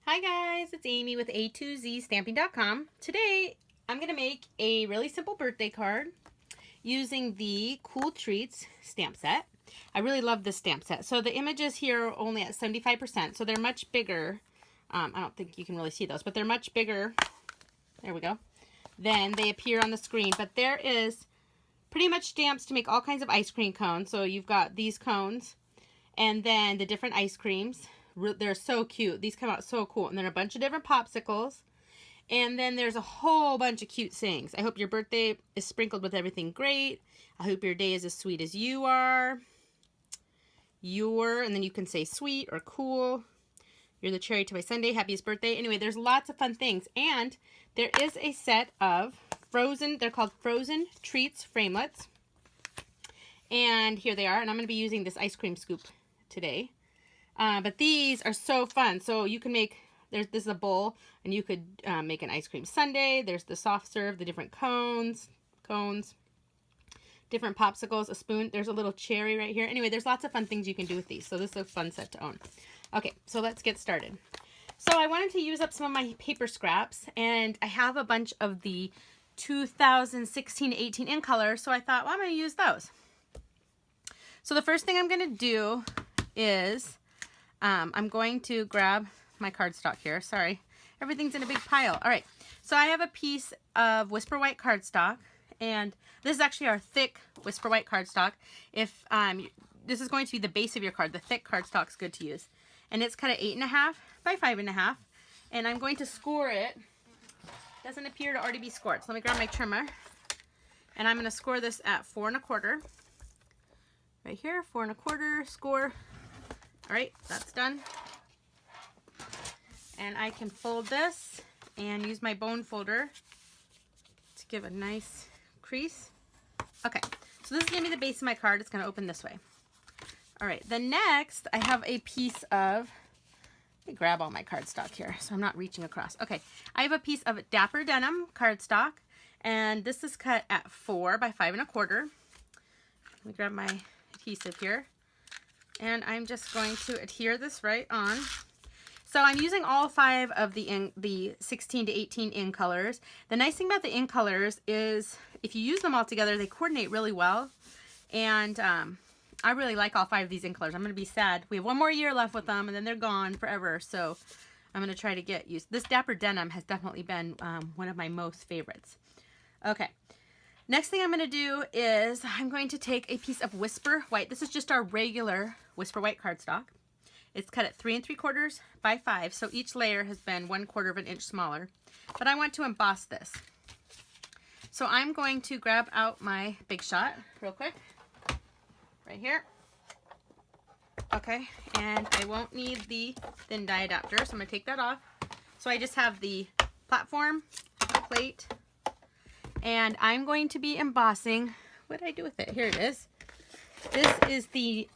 Hi guys, it's Amy with A2ZStamping.com. Today I'm going to make a really simple birthday card using the Cool Treats stamp set. I really love this stamp set. So the images here are only at 75%, so they're much bigger. I don't think you can really see those, but they're much bigger. There we go. Then they appear on the screen, but there is pretty much stamps to make all kinds of ice cream cones. So you've got these cones and then the different ice creams. They're so cute. These come out so cool. And then a bunch of different popsicles. And then there's a whole bunch of cute sayings. I hope your birthday is sprinkled with everything great. I hope your day is as sweet as you are. And then you can say sweet or cool. You're the cherry to my sundae. Happiest birthday. Anyway, there's lots of fun things. And there is a set of frozen, they're called Frozen Treats Framelits. And here they are. And I'm going to be using this ice cream scoop today. But these are so fun. So you can make, this is a bowl, and you could make an ice cream sundae. There's the soft serve, the different cones, different popsicles, a spoon. There's a little cherry right here. Anyway, there's lots of fun things you can do with these. So this is a fun set to own. Okay, so let's get started. So I wanted to use up some of my paper scraps, and I have a bunch of the 2016-18 in color. So I thought, well, I'm going to use those. So the first thing I'm going to do is I'm going to grab my cardstock here. Sorry, everything's in a big pile. All right, so I have a piece of Whisper White cardstock, and this is actually our thick Whisper White cardstock. If this is going to be the base of your card, the thick cardstock is good to use, and it's cut at 8.5 by 5.5, and I'm going to score it. Doesn't appear to already be scored, so let me grab my trimmer, and I'm going to score this at 4 1/4. Right here, 4 1/4 score. All right, that's done. And I can fold this and use my bone folder to give a nice crease. Okay, so this is gonna be the base of my card. It's gonna open this way. All right, then next I have a piece of, let me grab all my cardstock here so I'm not reaching across. Okay, I have a piece of Dapper Denim cardstock, and this is cut at 4 by 5 1/4. Let me grab my adhesive here. And I'm just going to adhere this right on. So I'm using all 5 of the 16 to 18 in colors. The nice thing about the in colors is if you use them all together, they coordinate really well. And I really like all 5 of these in colors. I'm going to be sad. We have one more year left with them, and then they're gone forever. So I'm going to try to get used. This Dapper Denim has definitely been one of my most favorites. Okay. Next thing I'm going to do is I'm going to take a piece of Whisper White. This is just our regular Whisper White cardstock. It's cut at 3 3/4 by 5, so each layer has been 1/4 of an inch smaller. But I want to emboss this. So I'm going to grab out my Big Shot real quick, right here. Okay, and I won't need the thin die adapter, so I'm going to take that off. So I just have the platform, the plate, and I'm going to be embossing. What did I do with it? Here it is. This is the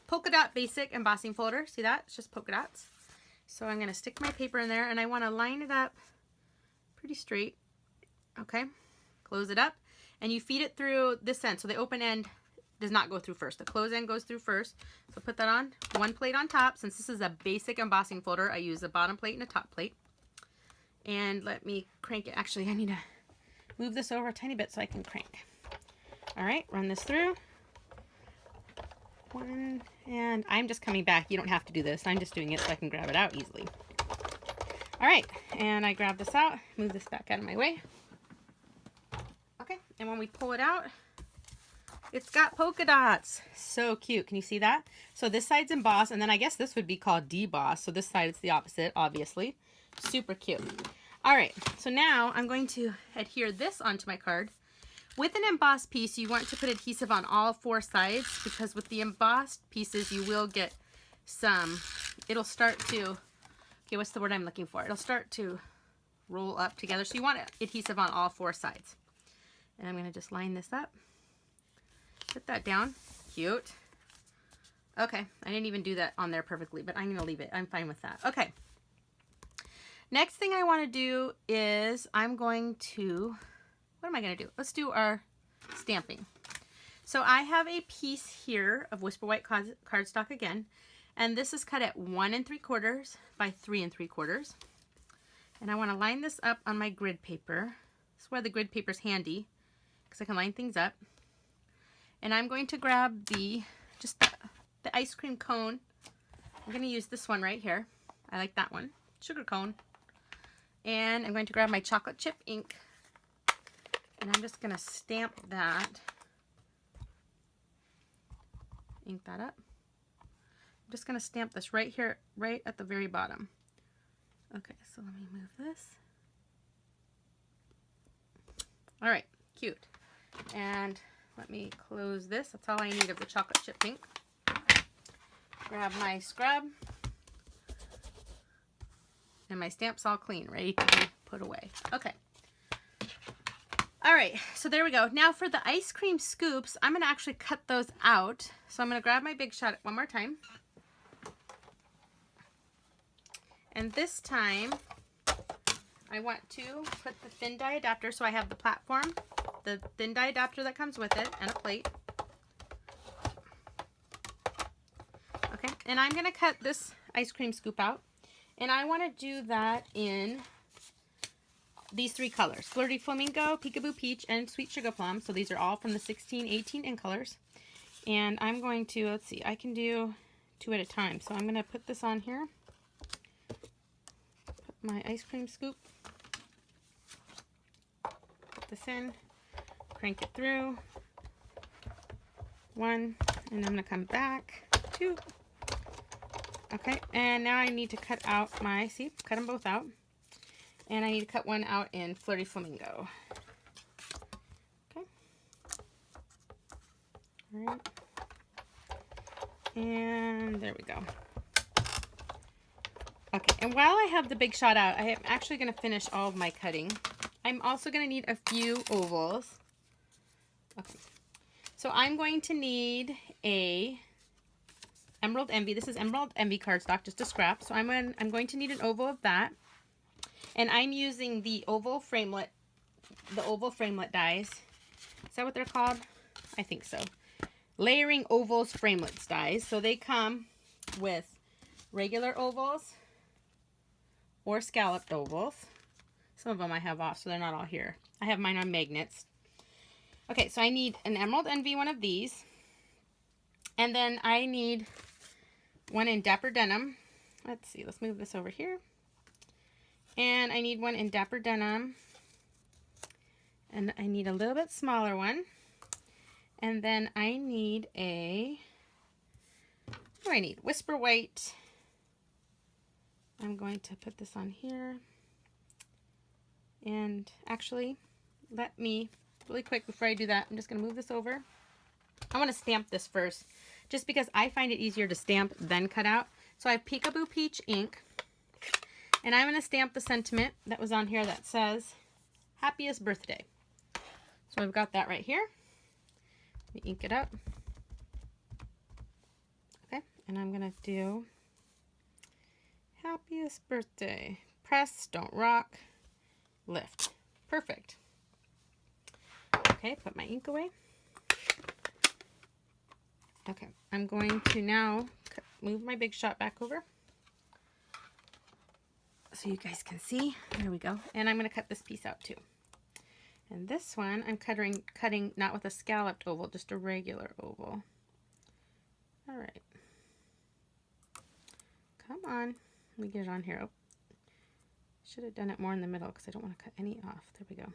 Polka Dot Basic Embossing Folder. See that? It's just polka dots. So I'm going to stick my paper in there, and I want to line it up pretty straight. Okay. Close it up, and you feed it through this end. So the open end does not go through first. The closed end goes through first. So put that on. One plate on top. Since this is a basic embossing folder, I use a bottom plate and a top plate. And let me crank it. Actually, I need to move this over a tiny bit so I can crank. All right, run this through. One, and I'm just coming back. You don't have to do this. I'm just doing it so I can grab it out easily. All right, and I grab this out, move this back out of my way. Okay, and when we pull it out, it's got polka dots. So cute. Can you see that? So this side's embossed, and then I guess this would be called deboss. So this side is the opposite, obviously. Super cute. All right, so now I'm going to adhere this onto my card. With an embossed piece, you want to put adhesive on all 4 sides, because with the embossed pieces, you will get some, it'll start to, okay, what's the word I'm looking for? It'll start to roll up together. So you want adhesive on all 4 sides. And I'm going to just line this up. Put that down. Cute. Okay, I didn't even do that on there perfectly, but I'm going to leave it. I'm fine with that. Okay. Next thing I want to do is I'm going to, what am I going to do? Let's do our stamping. So I have a piece here of Whisper White cardstock again, And this is cut at 1 3/4 by 3 3/4. And I want to line this up on my grid paper. This is where the grid paper is handy because I can line things up. And I'm going to grab the ice cream cone. I'm going to use this one right here. I like that one. Sugar cone. And I'm going to grab my chocolate chip ink. And I'm just going to stamp that. Ink that up. I'm just going to stamp this right here, right at the very bottom. Okay, so let me move this. All right, cute. And let me close this. That's all I need of the chocolate chip ink. Grab my scrub. And my stamp's all clean, ready to be put away. Okay. All right, so there we go. Now for the ice cream scoops, I'm going to actually cut those out. So I'm going to grab my Big Shot one more time. And this time, I want to put the thin die adapter, so I have the platform, the thin die adapter that comes with it, and a plate. Okay, and I'm going to cut this ice cream scoop out. And I want to do that in these 3 colors: Flirty Flamingo, Peekaboo Peach, and Sweet Sugar Plum. So these are all from the 16, 18 in colors. And I'm going to, let's see, I can do 2 at a time. So I'm going to put this on here. Put my ice cream scoop. Put this in. Crank it through. 1. And I'm going to come back. 2. Okay, and now I need to cut out my, see, cut them both out. And I need to cut one out in Flirty Flamingo. Okay. All right. And there we go. Okay, and while I have the Big Shot out, I am actually going to finish all of my cutting. I'm also going to need a few ovals. Okay. So I'm going to need a Emerald Envy. This is Emerald Envy cardstock, just a scrap. So I'm going to need an oval of that. And I'm using the oval framelit dies. Is that what they're called? I think so. Layering Ovals Framelits dies. So they come with regular ovals or scalloped ovals. Some of them I have off, so they're not all here. I have mine on magnets. Okay, so I need an Emerald Envy, one of these. And then I need one in Dapper Denim. Let's see, let's move this over here. And I need one in Dapper Denim. And I need a little bit smaller one. And then I need a, what do I need? Whisper White. I'm going to put this on here. And actually, let me, really quick before I do that, I'm just going to move this over. I want to stamp this first, just because I find it easier to stamp than cut out. So I have Peekaboo Peach Ink. And I'm going to stamp the sentiment that was on here that says, Happiest Birthday. So I've got that right here. Let me ink it up. Okay, and I'm going to do Happiest Birthday. Press, don't rock, lift. Perfect. Okay, put my ink away. Okay, I'm going to now move my Big Shot back over so you guys can see. There we go. And I'm going to cut this piece out too. And this one I'm cutting not with a scalloped oval, just a regular oval. All right. Come on. Let me get it on here. Oh, should have done it more in the middle because I don't want to cut any off. There we go.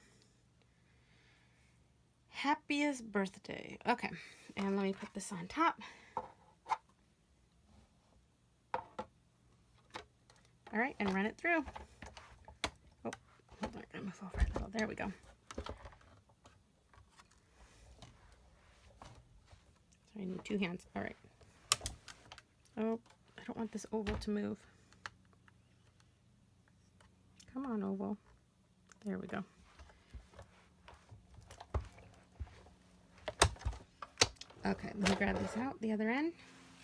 Happiest Birthday. Okay, and let me put this on top. All right, and run it through. Oh, hold on, I move over a little. There we go. So I need 2 hands. All right. Oh, I don't want this oval to move. Come on, oval. There we go. Okay, let me grab this out, the other end.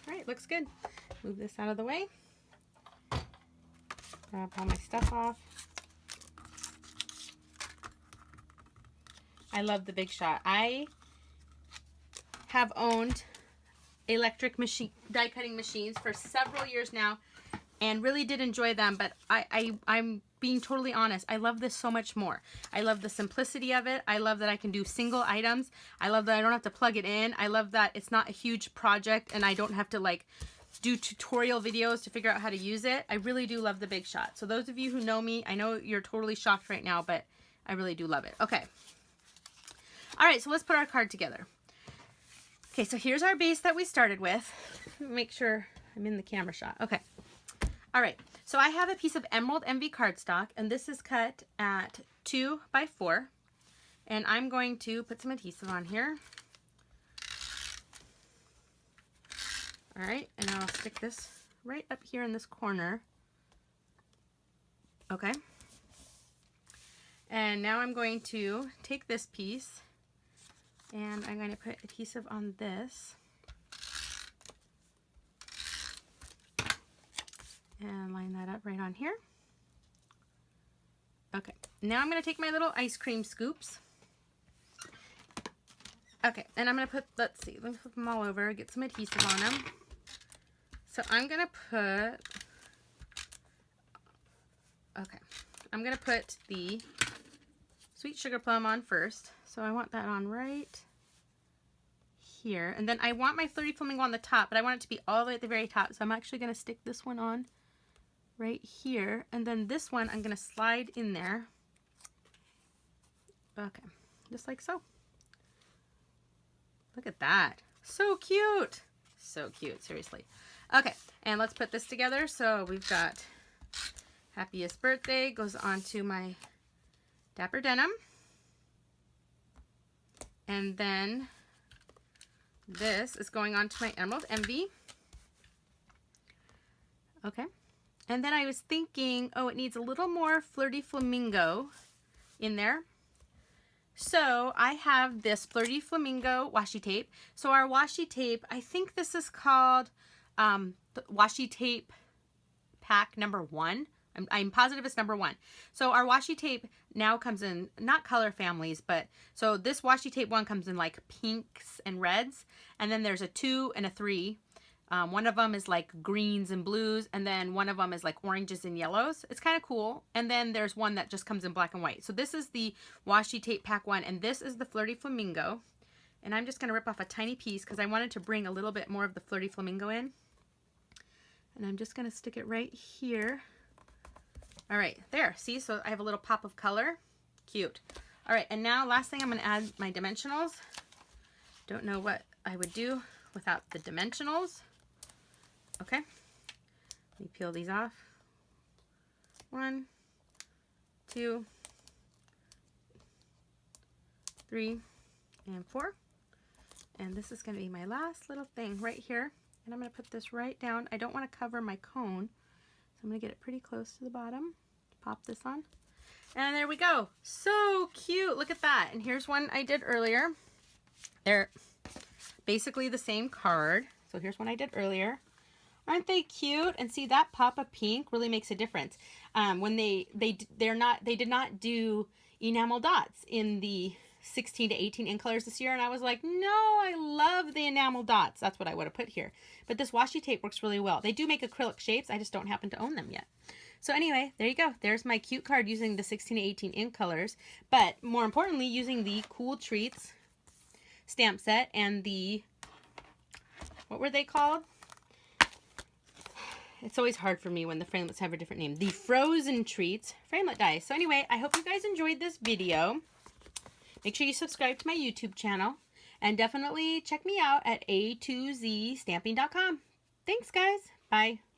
All right, looks good. Move this out of the way. Grab all my stuff off. I love the Big Shot. I have owned electric machine die cutting machines for several years now and really did enjoy them, but I'm being totally honest, I love this so much more. I love the simplicity of it. I love that I can do single items. I love that I don't have to plug it in. I love that it's not a huge project and I don't have to like do tutorial videos to figure out how to use it. I really do love the Big Shot. So those of you who know me, I know you're totally shocked right now, but I really do love it. Okay. All right, so let's put our card together. Okay, so here's our base that we started with. Make sure I'm in the camera shot. Okay. All right, so I have a piece of Emerald Envy cardstock, and this is cut at 2 by 4. And I'm going to put some adhesive on here. All right, and I'll stick this right up here in this corner. Okay. And now I'm going to take this piece and I'm going to put adhesive on this. And line that up right on here. Okay, now I'm going to take my little ice cream scoops. Okay, and I'm going to put, let's see, let me flip them all over, get some adhesive on them. So I'm going to put, okay, I'm going to put the Sweet Sugar Plum on first. So I want that on right here. And then I want my Flirty Flamingo on the top, but I want it to be all the way at the very top. So I'm actually going to stick this one on right here, and then this one I'm going to slide in there. Okay, just like so. Look at that. So cute. So cute, seriously. Okay, and let's put this together. So we've got Happiest Birthday goes onto my Dapper Denim. And then this is going onto my Emerald Envy. Okay. And then I was thinking, oh, it needs a little more Flirty Flamingo in there. So I have this Flirty Flamingo washi tape. So our washi tape, I think this is called washi tape pack number 1. I'm positive it's number 1. So our washi tape now comes in, not color families, but so this washi tape 1 comes in like pinks and reds. And then there's a 2 and a 3. One of them is like greens and blues, and then one of them is like oranges and yellows. It's kind of cool. And then there's one that just comes in black and white. So this is the washi tape pack 1, and this is the Flirty Flamingo. And I'm just going to rip off a tiny piece because I wanted to bring a little bit more of the Flirty Flamingo in. And I'm just going to stick it right here. All right, there. See, so I have a little pop of color. Cute. All right, and now last thing I'm going to add my dimensionals. Don't know what I would do without the dimensionals. Okay, let me peel these off. 1, 2, 3, and 4. And this is going to be my last little thing right here. And I'm going to put this right down. I don't want to cover my cone, so I'm going to get it pretty close to the bottom. Pop this on. And there we go. So cute. Look at that. And here's one I did earlier. They're basically the same card. So here's one I did earlier. Aren't they cute? And see, that pop of pink really makes a difference. When they did not do enamel dots in the 16 to 18 ink colors this year, and I was like, no, I love the enamel dots. That's what I would have put here. But this washi tape works really well. They do make acrylic shapes. I just don't happen to own them yet. So anyway, there you go. There's my cute card using the 16 to 18 ink colors, but more importantly, using the Cool Treats stamp set and the, what were they called? It's always hard for me when the framelits have a different name. The Frozen Treats framelit dies. So anyway, I hope you guys enjoyed this video. Make sure you subscribe to my YouTube channel. And definitely check me out at a2zstamping.com. Thanks, guys. Bye.